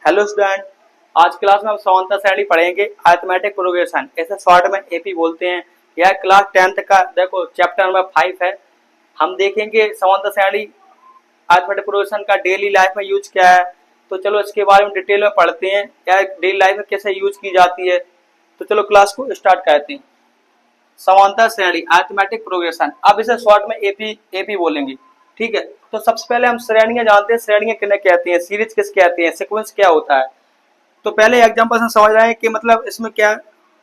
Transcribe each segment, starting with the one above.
Hello student, आज class में हम समांतर श्रेणी पढ़ेंगे अरिथमेटिक प्रोग्रेशन, ऐसे शॉर्ट में एपी बोलते हैं। यह क्लास 10th का देखो चैप्टर नंबर 5 है। हम देखेंगे समांतर श्रेणी अरिथमेटिक प्रोग्रेशन का डेली लाइफ में यूज क्या है। तो चलो इसके बारे में डिटेल में पढ़ते हैं, क्या डेली लाइफ में कैसे यूज की जाती है। तो चलो क्लास को स्टार्ट करते हैं। समांतर श्रेणी अरिथमेटिक प्रोग्रेशन, अब इसे शॉर्ट में एपी बोलेंगे, ठीक है। तो सबसे पहले हम श्रेणियां जानते हैं, श्रेणियां किन्हें कहते हैं, सीरीज किस कहते हैं, सीक्वेंस क्या होता है। तो पहले एग्जांपल से समझ रहे हैं कि मतलब इसमें क्या,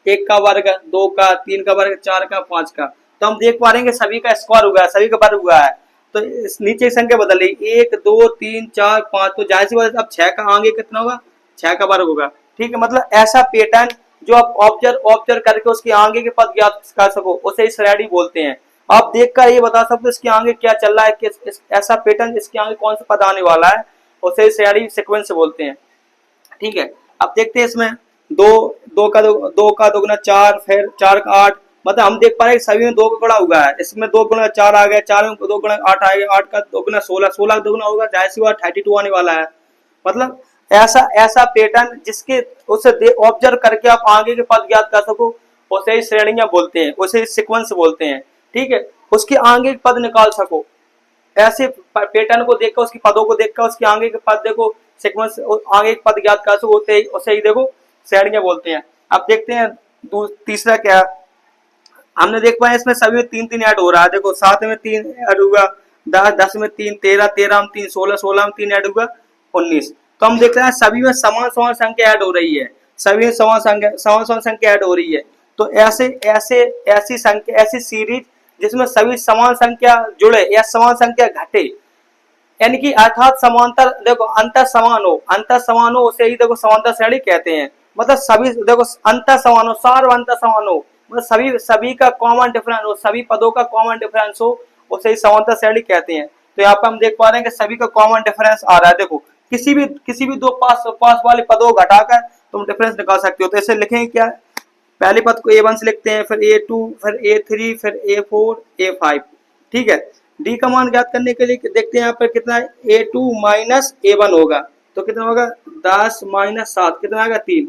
एक का वर्ग, दो का, तीन का वर्ग, चार का, पांच का। तो हम देख पा रहे हैं कि सभी का स्क्वायर हुआ है, सभी का वर्ग हुआ है। तो इस नीचे की संख्या बदल रही, एक दो तीन चार पांच, तो जाहिर सी बात है अब 6 का आगे कितना होगा, 6 का वर्ग होगा, ठीक है। मतलब ऐसा पैटर्न जो आप ऑब्जर्व करके उसके आगे के पद ज्ञात कर सको उसे ही श्रेणी बोलते हैं। आप देखकर ये बता सकते हो इसके आगे क्या चल रहा है, कि ऐसा पैटर्न इसके आगे कौन सा पद आने वाला है, उसे ही श्रेणी सीक्वेंस बोलते हैं, ठीक है। अब देखते हैं इसमें दो का दोगुना चार, फिर चार का आठ। मतलब हम देख पा रहे हैं सभी में दो का गुणा हुआ है, इसमें दो गुणा चार आ गया, चार में दो गुणा आठ आ गया, आठ का दो गुणा 16, 16 का दोगुना होगा, जाहिर सी बात 32 आने वाला है। मतलब ऐसा पैटर्न जिसके उसे ऑब्जर्व करके आप आगे के पद ज्ञात कर सको उसे ही श्रेणियां बोलते हैं, उसे ही सीक्वेंस बोलते हैं, ठीक है। उसके आगे के पद निकाल सको, ऐसे पैटर्न को देखकर, उसकी पदों को देखकर उसके आगे के पद देखो, सीक्वेंस आगे के पद ज्ञात कर सको उसे ही देखो श्रेणियां बोलते हैं। अब देखते हैं तीसरा क्या, हमने देख पाया इसमें सभी में तीन तीन ऐड हो रहा है। देखो 7 में 3 ऐड होगा, 10 में 3, 13 13 में 3, 16 16 में 3 ऐड होगा, 19। तो हम देख रहे हैं सभी में समान समान संख्या ऐड हो रही है, सभी में समान संख्या ऐड हो रही है। तो ऐसी संख्या, ऐसी सीरीज जिसमें सभी समान संख्या जुड़े या समान संख्या घटे, यानी कि अर्थात समांतर, देखो अंतर समान हो उसे ही देखो समांतर श्रेणी कहते हैं। मतलब सभी देखो अंतर समान हो, सार्व अंतर समान हो, मतलब सभी का कॉमन डिफरेंस हो, सभी पदों का कॉमन डिफरेंस हो, उसे ही समांतर श्रेणी कहते हैं। तो यहाँ पर हम देख पा रहे हैं कि सभी का कॉमन डिफरेंस आ रहा है। देखो किसी भी दो पास वाले पदों को घटाकर तुम डिफरेंस निकाल सकते हो। तो इसे लिखेंगे क्या, पहले पद को A1 से लिखते हैं, फिर A2, फिर A3, फिर A4, A5, ठीक है। डी का मान ज्ञात करने के लिए देखते हैं यहाँ पर कितना है, A2 माइनस A1 होगा, तो कितना होगा 10 माइनस 7, कितना आएगा 3।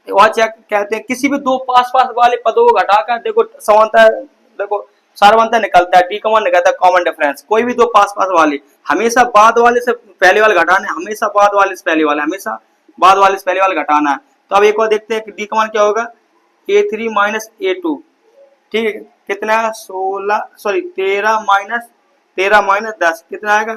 और क्या कहते हैं, किसी भी दो पास वाले पदों को घटाकर देखो समांतर, देखो सार्वंतर निकलता है, डी का मान निकलता है कॉमन डिफरेंस। कोई भी दो पास वाले हमेशा बाद वाले से पहले वाले घटाना है, हमेशा बाद वाले से पहले वाले, हमेशा बाद वाले से पहले वाले घटाना है। तो अब एक और देखते हैं कि डी का मान क्या होगा, A3 माइनस A2, ठीक है, कितना 13 माइनस 10, कितना आएगा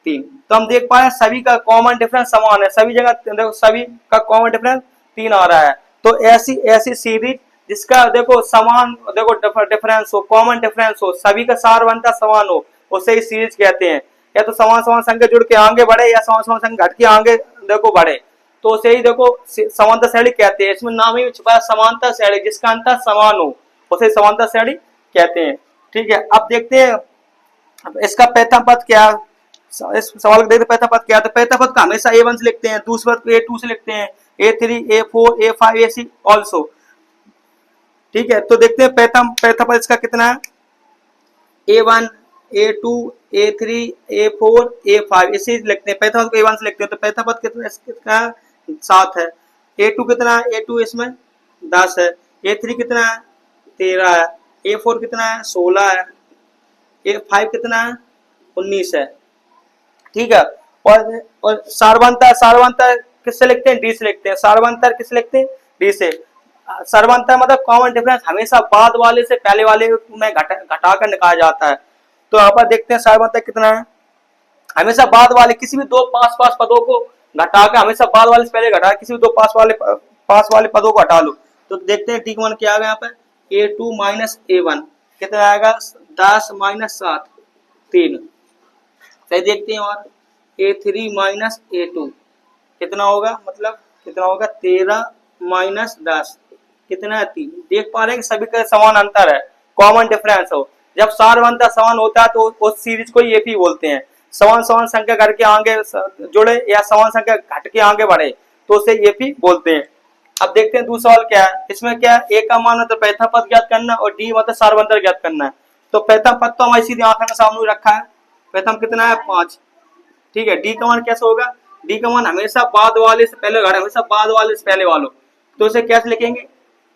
3। तो हम देख पा रहे हैं सभी का कॉमन डिफरेंस समान है, सभी जगह देखो सभी का कॉमन डिफरेंस 3 आ रहा है। तो ऐसी सीरीज जिसका देखो समान, देखो डिफरेंस हो, कॉमन डिफरेंस हो, सभी का सारवंता समान हो, उसे ही सीरीज कहते हैं। या तो समान समान संख्या जुड़ के आगे बढ़े या समान समान संख्या घट के आगे देखो बढ़े, तो उसे ही देखो समांतर श्रेणी कहते हैं। इसमें नाम ही छुपा है समांतर श्रेणी, जिसका अंतर समान हो उसे समांतर श्रेणी कहते हैं, ठीक है। अब देखते हैं इसका प्रथम पद क्या, इस सवाल को देखते पैथा पद क्या है। तो पैथा पद का हमेशा A1 से लिखते हैं, दूसरे पद को A2 से लिखते हैं, A3, A4, A5, A6 also, ठीक है। तो देखते हैं पैथा पद इसका कितना है, A1, A2, A3, A4, A5 इसे लिखते हैं, पैथा पद को A1 से लिखते हैं। तो पैथा पद कितना 7 है, A2 कितना है, A2 इसमें 10 है, A3 कितना है 13 है, A4 कितना है 16 है, A5 कितना है 19 है, ठीक है। और सार्वंतर किससे लिखते हैं, डी से लिखते हैं। सार्वंतर किससे लिखते हैं, डी से। सार्वंतर मतलब कॉमन डिफरेंस हमेशा बाद वाले से पहले वाले में घटाकर निकाला जाता है। तो यहाँ पर देखते हैं सार्वंतर कितना है, हमेशा बाद वाले, किसी भी दो पास पदों को घटाकर, हमेशा बाद वाले से पहले घटा, किसी भी दो पास वाले पदों को हटा लो। तो देखते हैं डी का मान क्या आ गया यहाँ पर, A2 माइनस A1, कितना आएगा 10 माइनस 7, 3। सही देखते हैं, और A3 माइनस A2 कितना होगा, मतलब कितना होगा 13 माइनस 10, कितना है 3। देख पा रहे हैं कि सभी का समान अंतर है, कॉमन डिफरेंस हो। जब सार्वंतर समान होता है तो उस सीरीज को एपी बोलते हैं। समान संख्या करके आगे जुड़े या समान संख्या घट के आगे बढ़े तो उसे एपी बोलते हैं। अब देखते हैं दूसरा सवाल क्या है। इसमें क्या है, ए का मान मतलब पैथा पद ज्ञात करना और डी मतलब सार्वंतर ज्ञात करना है। तो पैथा पद तो हमारी सीधी आंखों के सामने रखा है, प्रथम कितना है 5, ठीक है। डी का मान कैसे होगा, डी का मान हमेशा बाद वाले से पहले घटा, हमेशा बाद वाले से पहले वालों, तो इसे कैसे लिखेंगे,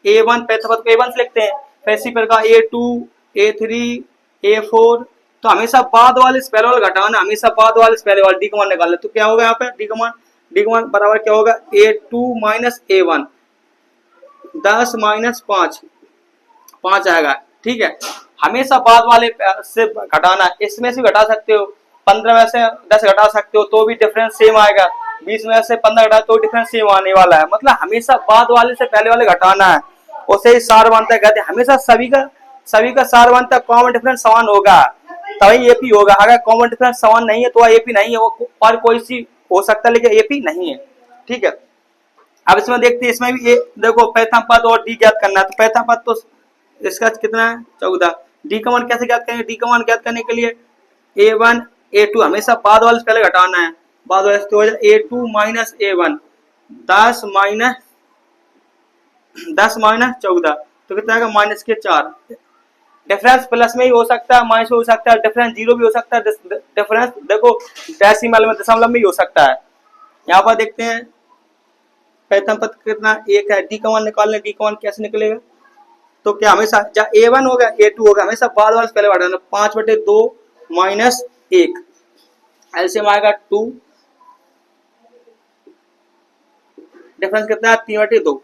A1 पहले पद को A1 से लिखते हैं, फिर इसी प्रकार A2 A3 A4, तो हमेशा बाद वाले से पहले वाले घटाना, हमेशा बाद वाले से पहले वाले, डी का मान निकालना, तो क्या होगा यहाँ पे डी का मान बराबर क्या होगा, A2 माइनस A1, 10 माइनस 5, 5 आएगा। ठीक है, हमेशा बाद वाले से घटाना, इसमें से घटा सकते हो, 15 में से 10 घटा सकते हो तो भी डिफरेंस सेम आएगा, 20 में से 15 घटा तो डिफरेंस सेम आने वाला है, मतलब हमेशा बाद वाले से पहले वाले घटाना है। उसे ही सारवांता कहते हैं, हमेशा सभी का सारवांता कॉमन डिफरेंस समान होगा तभी एपी होगा, अगर कॉमन डिफरेंस समान नहीं है तो एपी नहीं है, वो और कोई सी हो सकता है लेकिन एपी नहीं है। ठीक है, अब इसमें देखते हैं, इसमें भी देखो पैथम पद और डी ज्ञात करना है, तो पैथम पद तो इसका कितना है 14, डी का मान कैसे ज्ञात करेंगे, डी का मान ज्ञात करने के लिए A1 A2 हमेशा बाद वाले से पहले घटाना है, बाद वाले से हो जाए A2 माइनस A1, 10 माइनस 14, तो कितना आएगा माइनस के 4, डिफरेंस प्लस में ही हो सकता है, माइनस में हो सकता है, डिफरेंस जीरो भी हो सकता है, डिफरेंस देखो डेसिमल में दशमलव में ही हो सकता है। यहाँ पर देखते हैं प्रथम पद कितना 1 है, डी का मान निकालने, डी का मान कैसे निकलेगा, तो क्या हमेशा जहाँ A1 होगा A2 होगा हमेशा बाद वाले से पहले बढ़ाना, 5/2 माइनस 1, एलसीएम आएगा 2, डिफरेंस कितना है 3/2।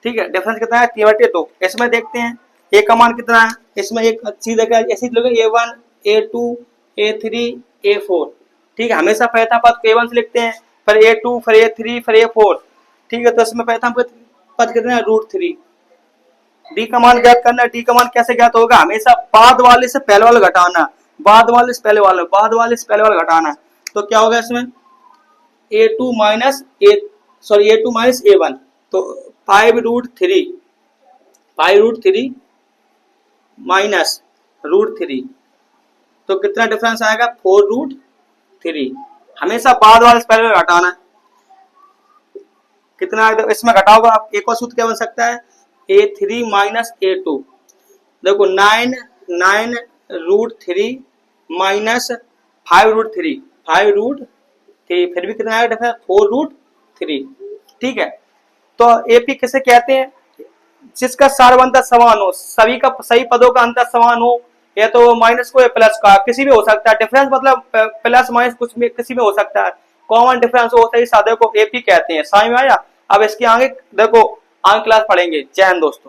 ठीक है, डिफरेंस कितना है 3/2। इसमें देखते हैं ए का मान कितना है, इसमें एक चीज है ऐसी लोग A1 A2 A3 A4। ठीक है, हमेशा प्रथम पद को A1 से लिखते हैं, फिर A2 फिर A3 फिर A4। ठीक है, तो इसमें प्रथम पद कितना है √3। डी का मान ज्ञात करना, डी का मान कैसे ज्ञात होगा, हमेशा बाद वाले से पहले वाला घटाना, बाद वाले से पहले वाला, बाद वाले से पहले वाला घटाना, तो क्या होगा इसमें A2 माइनस A1, तो 5√3 माइनस √3, तो कितना डिफरेंस आएगा 4√3, हमेशा बाद वाले से पहले घटाना, कितना इसमें घटाओगे आप, एक और सूत्र क्या बन सकता है A3 माइनस A2, देखो 9√3 माइनस 5√3, फिर भी कितना आएगा डिफरेंस 4√3। ठीक है, तो एपी किसे कहते हैं, जिसका सारवंता समान हो, सभी पदों का अंतर समान हो, या तो माइनस को या प्लस का, किसी भी हो सकता है, डिफरेंस मतलब प्लस माइनस कुछ भी किसी में हो सकता है, कॉमन डिफरेंस हो सही सादे को एपी कहते हैं। समझ में आया, अब इसके आगे देखो आगे क्लास पढ़ेंगे। जय हिंद दोस्तों।